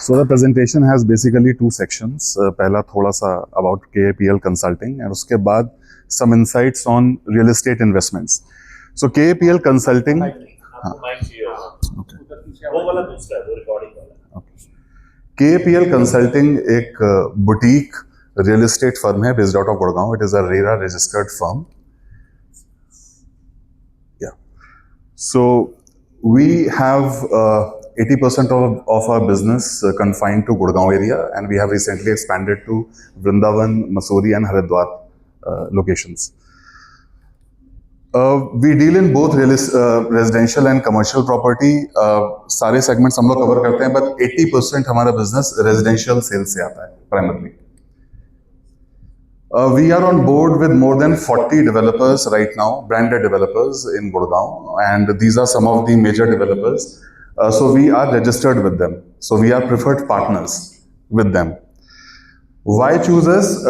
So the presentation has basically two sections. पहला थोड़ा सा about KAPL Consulting and उसके बाद some insights on real estate investments. So KAPL Consulting. हाँ. Okay. वो वाला दूसरा है, वो रिकॉर्डिंग वाला। Okay. KAPL Consulting एक boutique real estate firm है based out of Gurgaon. It is a RERA registered firm. Yeah. So we have 80% of our business confined to Gurgaon area, and we have recently expanded to Vrindavan, Mussoorie and Haridwar locations. We deal in both residential and commercial property. सारे segments हम लोग cover करते हैं, but 80% हमारा business residential sales से आता है primarily. We are on board with more than 40 developers right now, branded developers in Gurgaon, and these are some of the major developers. So we are registered with them. So we are preferred partners with them. Why choose us?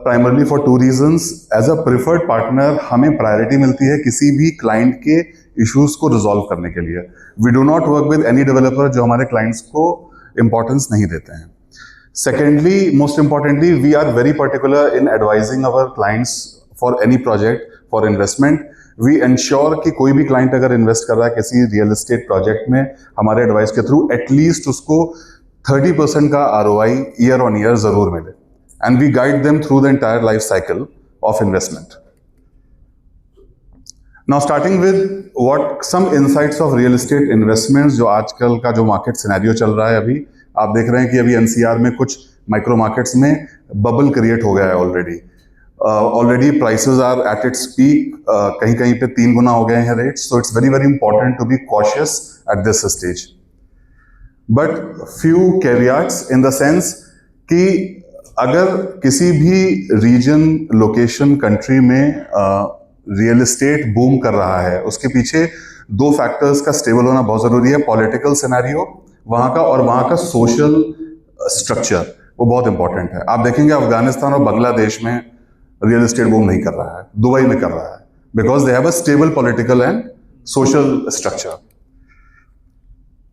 Primarily for two reasons. As a preferred partner, हमें priority मिलती है किसी भी client के issues को resolve करने के लिए. We do not work with any developer जो हमारे clients को importance नहीं देते हैं. Secondly, most importantly, we are very particular in advising our clients for any project, for investment. We ensure कि कोई भी client अगर invest कर रहा है किसी real estate project में हमारे advice के through at least उसको 30% का ROI year on year जरूर मिले. And we guide them through the entire life cycle of investment. Now starting with what some insights of real estate investments जो आजकल का जो market scenario चल रहा है अभी आप देख रहे हैं कि अभी एनसीआर में कुछ माइक्रो मार्केट्स में बबल क्रिएट हो गया है already prices are at its peak, कहीं कहीं पे 3 गुना हो गए हैं rates. So it's very very important to be cautious at this stage. But few caveats in the sense कि अगर किसी भी रीजन लोकेशन कंट्री में रियल एस्टेट बूम कर रहा है उसके पीछे दो फैक्टर्स का स्टेबल होना बहुत जरूरी है. पॉलिटिकल सिनेरियो वहां का और वहां का सोशल स्ट्रक्चर वो बहुत इंपॉर्टेंट है. आप देखेंगे अफगानिस्तान और बांग्लादेश में रियल एस्टेट बूम नहीं कर रहा है, दुबई में कर रहा है, because they have a stable political and social structure.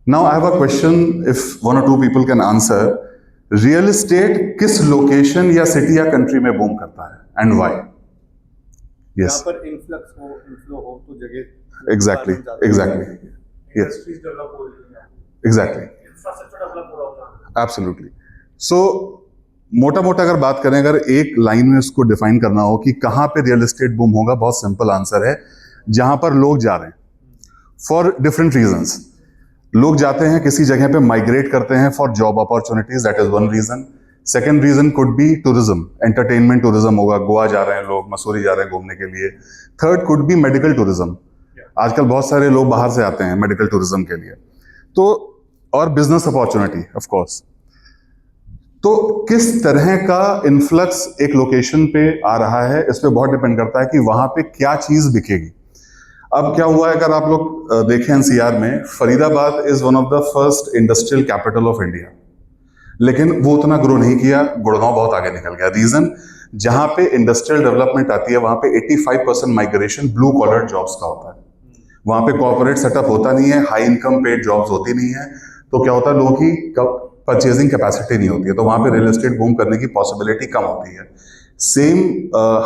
Now I have a question, if one और two people can answer. Real estate किस लोकेशन या सिटी या कंट्री में बूम करता है एंड व्हाई? यस, पर इन्फ्लक्स हो, इन्फ्लो हो तो जगह एग्जैक्टली यस डेवलप हो रही है. एग्जैक्टली इंफ्रास्ट्रक्चर डेवलप हो रहा है. एब्सोल्युटली. सो मोटा मोटा अगर बात करें, अगर एक लाइन में उसको डिफाइन करना हो कि कहां पे रियल एस्टेट बूम होगा, बहुत सिंपल आंसर है जहां पर लोग जा रहे हैं फॉर डिफरेंट रीजंस. लोग जाते हैं किसी जगह पे, माइग्रेट करते हैं for job opportunities, that is one reason. Second reason could be tourism, entertainment tourism होगा, गोवा जा रहे हैं लोग, मसूरी जा रहे हैं घूमने के लिए. Third could be medical tourism, आजकल बहुत सारे लोग बाहर से आते हैं मेडिकल टूरिज्म के लिए. तो और बिजनेस अपॉर्चुनिटी ऑफ कोर्स. तो किस तरह का इन्फ्लक्स एक लोकेशन पे आ रहा है इस पे बहुत डिपेंड करता है कि वहां पे क्या चीज बिकेगी. अब क्या हुआ है, अगर आप लोग देखें एनसीआर में, Faridabad is one of the first industrial capital of India, लेकिन वो उतना ग्रो नहीं किया. गुड़गांव बहुत आगे निकल गया. रीजन, जहां पे इंडस्ट्रियल डेवलपमेंट आती है वहां पे 85% माइग्रेशन ब्लू कॉलर जॉब्स का होता है. वहां पे कॉर्पोरेट सेटअप होता नहीं है, हाई इनकम पेड जॉब्स होती नहीं है. तो क्या होता है, लोगों की परचेजिंग कैपेसिटी नहीं होती है, तो वहां पे रियल एस्टेट बूम करने की पॉसिबिलिटी कम होती है. सेम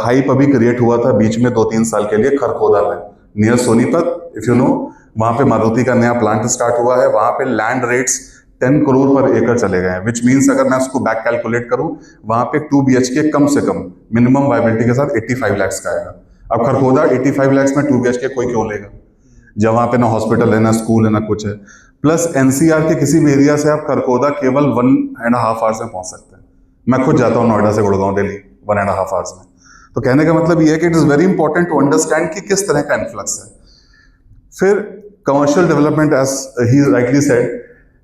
हाइप अभी क्रिएट हुआ था बीच में 2-3 साल के लिए खरखोदा में, near Sonipat, if you know. वहां पे मारुति का नया प्लांट स्टार्ट हुआ है. वहां पे लैंड रेट्स 10 करोड़ पर एकड़ चले गए हैं, विच मीन्स अगर मैं उसको बैक कैलकुलेट करूं, वहां पे 2 BHK कम से कम मिनिमम वायबिलिटी के साथ 85 लाख का आएगा. अब खरखोदा 85 लाख में 2 BHK कोई क्यों लेगा, जब वहां पे ना हॉस्पिटल है, ना स्कूल है, ना कुछ है. प्लस एनसीआर के किसी भी एरिया से आप खरखोदा केवल 1.5 आवर्स में पहुंच सकते हैं. मैं खुद जाता हूं नोएडा से गुड़गांव डेली 1.5 आवर्स में. तो कहने का मतलब ये है कि it is very important to understand कि किस तरह का इन्फ्लक्स है. फिर commercial development, as he rightly said,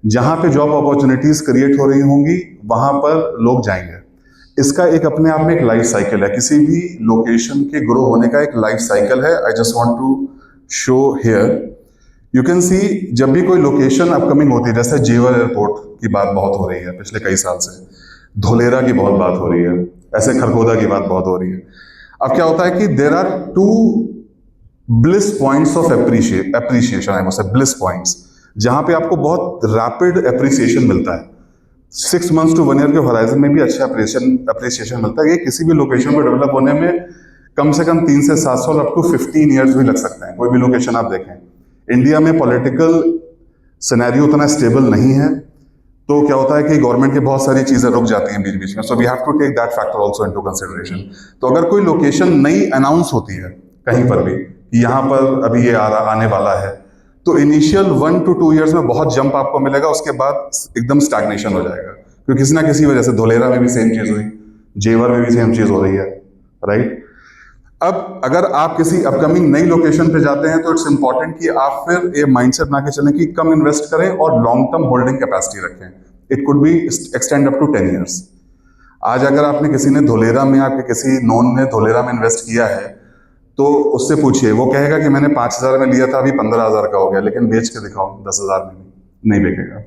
जहां पे जॉब अपॉर्चुनिटीज क्रिएट हो रही होंगी वहां पर लोग जाएंगे. इसका एक अपने आप में एक लाइफ साइकिल है, किसी भी लोकेशन के ग्रो होने का एक लाइफ साइकिल है. I just want to show here. You can see, जब भी कोई लोकेशन अपकमिंग होती है, जैसे जेवर एयरपोर्ट की बात बहुत हो रही है पिछले कई साल से, धोलेरा की बहुत बात हो रही है, ऐसे खरगोदा की बात बहुत हो रही है. अब क्या होता है कि there are 2 bliss points of appreciation, I must say bliss points, जहां पे आपको बहुत रैपिड एप्रिसिएशन मिलता है. 6 months to 1 year के होराइजन में भी अच्छा अप्रिसिएशन मिलता है। ये किसी भी लोकेशन पर डेवलप होने में कम से कम 3 से 7 साल अप टू 15 ईयर्स भी लग सकते हैं। कोई भी लोकेशन आप देखें, इंडिया में पॉलिटिकल सिनेरियो उतना स्टेबल नहीं है, तो क्या होता है कि गवर्नमेंट की बहुत सारी चीजें रुक जाती हैं बीच बीच में। So we have to take that factor also into consideration. तो अगर कोई लोकेशन नई अनाउंस होती है कहीं पर भी कि यहाँ पर अभी ये आने वाला है, तो इनिशियल 1 to 2 ईयर्स में बहुत जंप आपको मिलेगा, उसके बाद एकदम स्टैग्नेशन हो जाएगा। क्योंकि किसी ना किसी वजह से धोलेरा में भी सेम चीज हुई, जेवर में भी सेम चीज हो रही है, राइट। अब अगर आप किसी अपकमिंग नई लोकेशन पे जाते हैं तो इट्स इंपॉर्टेंट कि आप फिर ये माइंडसेट बना के चलें कि कम इन्वेस्ट करें और लॉन्ग टर्म होल्डिंग कैपेसिटी रखें। It could be extend up to 10 years. आज अगर आपने किसी ने धोलेरा में, आपके किसी नॉन ने धोलेरा में इन्वेस्ट किया है, तो उससे पूछिए, वो कहेगा कि मैंने 5,000 में लिया था, अभी 15,000 का हो गया, लेकिन बेच के दिखाओ 10,000 में नहीं बिकेगा।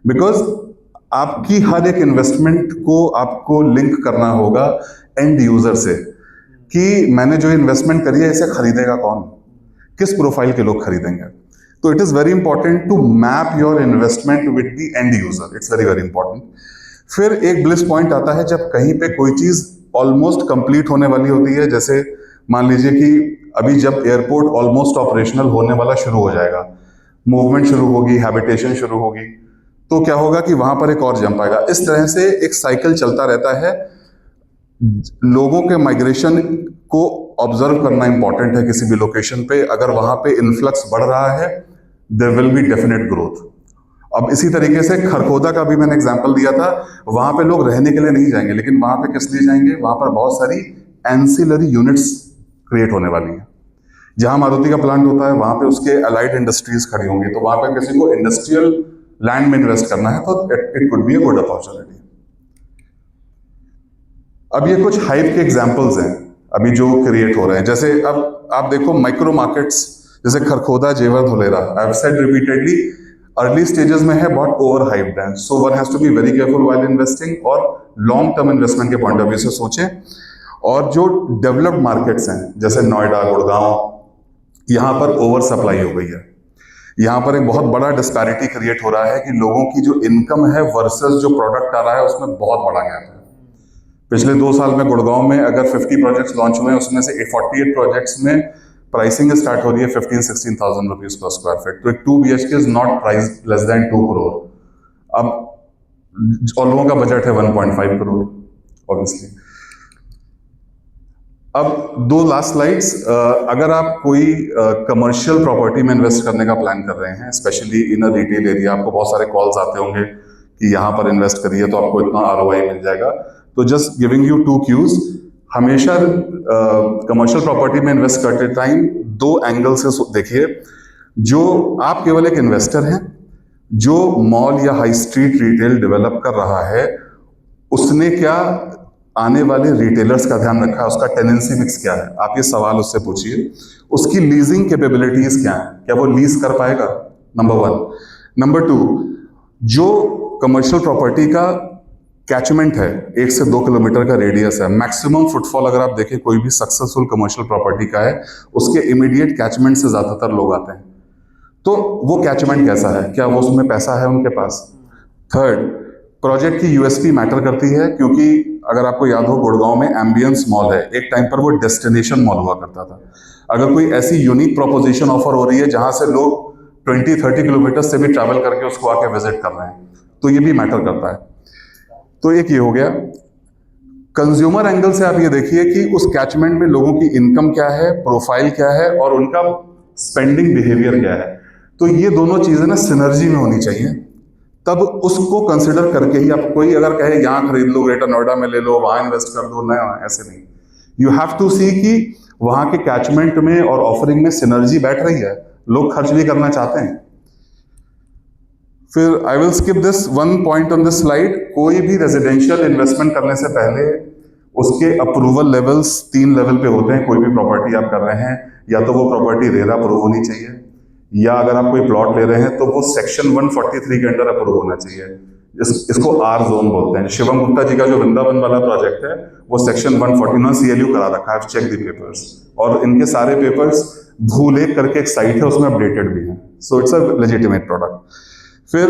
बिकॉज आपकी हर एक इन्वेस्टमेंट को आपको लिंक करना होगा एंड यूजर से, कि मैंने जो इन्वेस्टमेंट करी है इसे खरीदेगा कौन, किस प्रोफाइल के लोग खरीदेंगे। तो it is very important to map your investment with the end user. It's very very important. फिर एक ब्लिस पॉइंट आता है जब कहीं पे कोई चीज ऑलमोस्ट कंप्लीट होने वाली होती है। जैसे मान लीजिए कि अभी जब एयरपोर्ट ऑलमोस्ट ऑपरेशनल होने वाला शुरू हो जाएगा, मूवमेंट शुरू होगी, हैबिटेशन शुरू होगी, तो क्या होगा कि वहां पर एक और जंप आएगा। इस तरह से एक साइकिल चलता रहता है। लोगों के माइग्रेशन को ऑब्जर्व करना इंपॉर्टेंट है किसी भी लोकेशन पे। अगर वहां पे इन्फ्लक्स बढ़ रहा है, there will be definite growth. अब इसी तरीके से खरखोदा का भी मैंने एग्जांपल दिया था। वहां पे लोग रहने के लिए नहीं जाएंगे, लेकिन वहां पे किस लिए जाएंगे? वहां पर बहुत सारी एंसिलरी यूनिट्स क्रिएट होने वाली हैं। जहां मारुति का प्लांट होता है, वहां पे उसके अलाइड इंडस्ट्रीज खड़ी होंगी, तो वहां पे किसी को इंडस्ट्रियल लैंड में इन्वेस्ट करना है, तो it could be a good opportunity. अब ये कुछ हाइप के एग्जांपल्स हैं अभी जो क्रिएट हो रहे हैं। जैसे अब आप देखो माइक्रो मार्केट्स, जैसे Kharkhoda, Jewar, Dholera, I have said repeatedly, early stages में है, बहुत ओवर हाइप्ड है। So one has to be very careful while investing, और लॉन्ग टर्म इन्वेस्टमेंट के पॉइंट ऑफ व्यू से सोचें। और जो डेवलप्ड मार्केट्स हैं जैसे नोएडा, गुड़गांव, यहाँ पर ओवर सप्लाई हो गई है। यहाँ पर एक बहुत बड़ा डिस्पैरिटी क्रिएट हो रहा है कि लोगों की जो इनकम है वर्सेस जो प्रोडक्ट आ रहा है, उसमें बहुत बड़ा गैप है। पिछले 2 साल में गुड़गांव में अगर 50 प्रोजेक्ट्स लॉन्च हुए, उसमें से 48 प्रोजेक्ट्स में प्राइसिंग स्टार्ट हो रही है 15-16,000 रुपीज पर स्क्वायर फीट। तो एक 2 BHK is not price less than 2 crore. अब और लोगों का बजट है 1.5 करोड़ ऑब्वियसली। अब 2 लास्ट स्लाइड्स। अगर आप कोई कमर्शियल प्रॉपर्टी में इन्वेस्ट करने का प्लान कर रहे हैं, specially in a retail area, आपको बहुत सारे कॉल्स आते होंगे कि यहाँ पर इन्वेस्ट करिए तो आपको इतना ROI मिल जाएगा। तो जस्ट गिविंग यू 2 cues, हमेशा कमर्शियल प्रॉपर्टी में इन्वेस्ट करते टाइम 2 एंगल से देखिए। जो आप केवल एक इन्वेस्टर हैं, जो मॉल या हाई स्ट्रीट रिटेल डेवलप कर रहा है, उसने क्या आने वाले रिटेलर्स का ध्यान रखा है, उसका टेनेंसी मिक्स क्या है, आप ये सवाल उससे पूछिए। उसकी लीजिंग कैपेबिलिटीज क्या है, क्या वो लीज कर पाएगा, नंबर 1। नंबर 2, जो कमर्शियल प्रॉपर्टी का कैचमेंट है, 1 से 2 किलोमीटर का रेडियस है, मैक्सिमम फुटफॉल अगर आप देखें कोई भी सक्सेसफुल कमर्शियल प्रॉपर्टी का है, उसके इमीडिएट कैचमेंट से ज्यादातर लोग आते हैं। तो वो कैचमेंट कैसा है, क्या वो उसमें पैसा है उनके पास। 3rd, प्रोजेक्ट की USP मैटर करती है, क्योंकि अगर आपको याद हो, गुड़गांव में एम्बियंस मॉल है, एक टाइम पर वो डेस्टिनेशन मॉल हुआ करता था। अगर कोई ऐसी यूनिक प्रोपोजिशन ऑफर हो रही है जहां से लोग 20-30 किलोमीटर से भी ट्रैवल करके उसको आके विजिट कर रहे हैं, तो ये भी मैटर करता है। तो एक ये हो गया। कंज्यूमर एंगल से आप ये देखिए कि उस कैचमेंट में लोगों की इनकम क्या है, प्रोफाइल क्या है, और उनका स्पेंडिंग बिहेवियर क्या है। तो ये दोनों चीजें ना सिनर्जी में होनी चाहिए। तब उसको कंसिडर करके ही आप, कोई अगर कहे यहाँ खरीद लो, ग्रेटर नोएडा में ले लो, वहां इन्वेस्ट कर दो, ना, ऐसे नहीं। यू हैव टू सी कि वहां के कैचमेंट में और ऑफरिंग में सिनर्जी बैठ रही है, लोग खर्च भी करना चाहते हैं। फिर I will skip this 1 point on this slide. कोई भी रेजिडेंशियल इन्वेस्टमेंट करने से पहले उसके अप्रूवल लेवल्स 3 लेवल पे होते हैं। कोई भी प्रॉपर्टी आप कर रहे हैं, या तो वो प्रॉपर्टी रेरा अप्रूव होनी चाहिए, या अगर आप कोई प्लॉट ले रहे हैं तो वो सेक्शन 143 के अंडर अप्रूव होना चाहिए। इसको R जोन बोलते हैं। शिवम गुप्ता जी का जो वृंदावन वाला प्रोजेक्ट है, वो सेक्शन 149 CLU करा रखा है, चेक द पेपर्स, और इनके सारे पेपर्स भूलेख करके एक साइट है, उसमें अपडेटेड भी हैं। So it's a legitimate product. फिर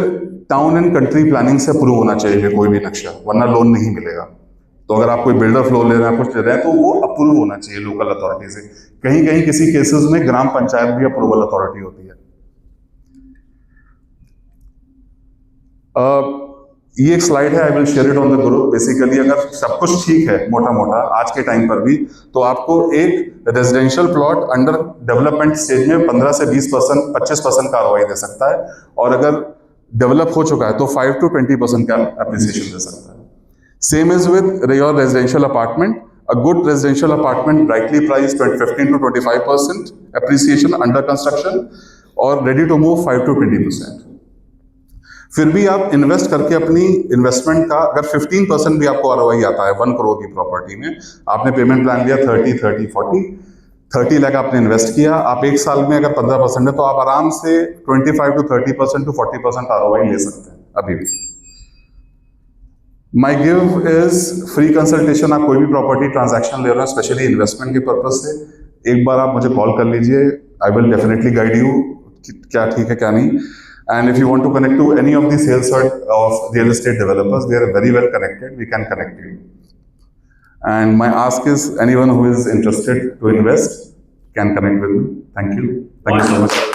टाउन एंड कंट्री प्लानिंग से अप्रूव होना चाहिए कोई भी नक्शा, वरना लोन नहीं मिलेगा। तो अगर आप कोई बिल्डर फ्लोर ले रहे हैं, कुछ ले रहे हैं, तो वो अप्रूव होना चाहिए लोकल अथॉरिटी से। कहीं कहीं किसी केसेस में ग्राम पंचायत भी अप्रूवल अथॉरिटी होती है। ये एक स्लाइड है, I will share it on the group. Basically अगर सब कुछ ठीक है मोटा मोटा आज के टाइम पर भी, तो आपको एक residential plot under development stage में 15 से 20%, 25% का आरओआई दे सकता है, और अगर डेवलप हो चुका है तो 5 to 20% का एप्रिसिएशन दे सकता है। Same is with your residential apartment. A good residential apartment rightly priced 15 to 25% appreciation under construction, और ready to move 5 to 20%। फिर भी आप इन्वेस्ट करके अपनी इन्वेस्टमेंट का अगर 15% भी आपको आरओआई आता है 1 करोड़ की प्रॉपर्टी में, आपने पेमेंट प्लान लिया 30 लाख आपने इन्वेस्ट किया, आप एक साल में अगर 15% है तो आप आराम से 25 to 30% to 40% आरओआई ले सकते हैं अभी भी। माई गिव इज फ्री कंसल्टेशन। आप कोई भी प्रॉपर्टी ट्रांजैक्शन ले रहे हो स्पेशली इन्वेस्टमेंट के पर्पज से, एक बार आप मुझे कॉल कर लीजिए। I will definitely guide you क्या ठीक है क्या नहीं। And if you want to connect to any of the sales side of real estate developers, they are very well connected. We can connect you. And my ask is anyone who is interested to invest can connect with me. Thank you. Thank you so much.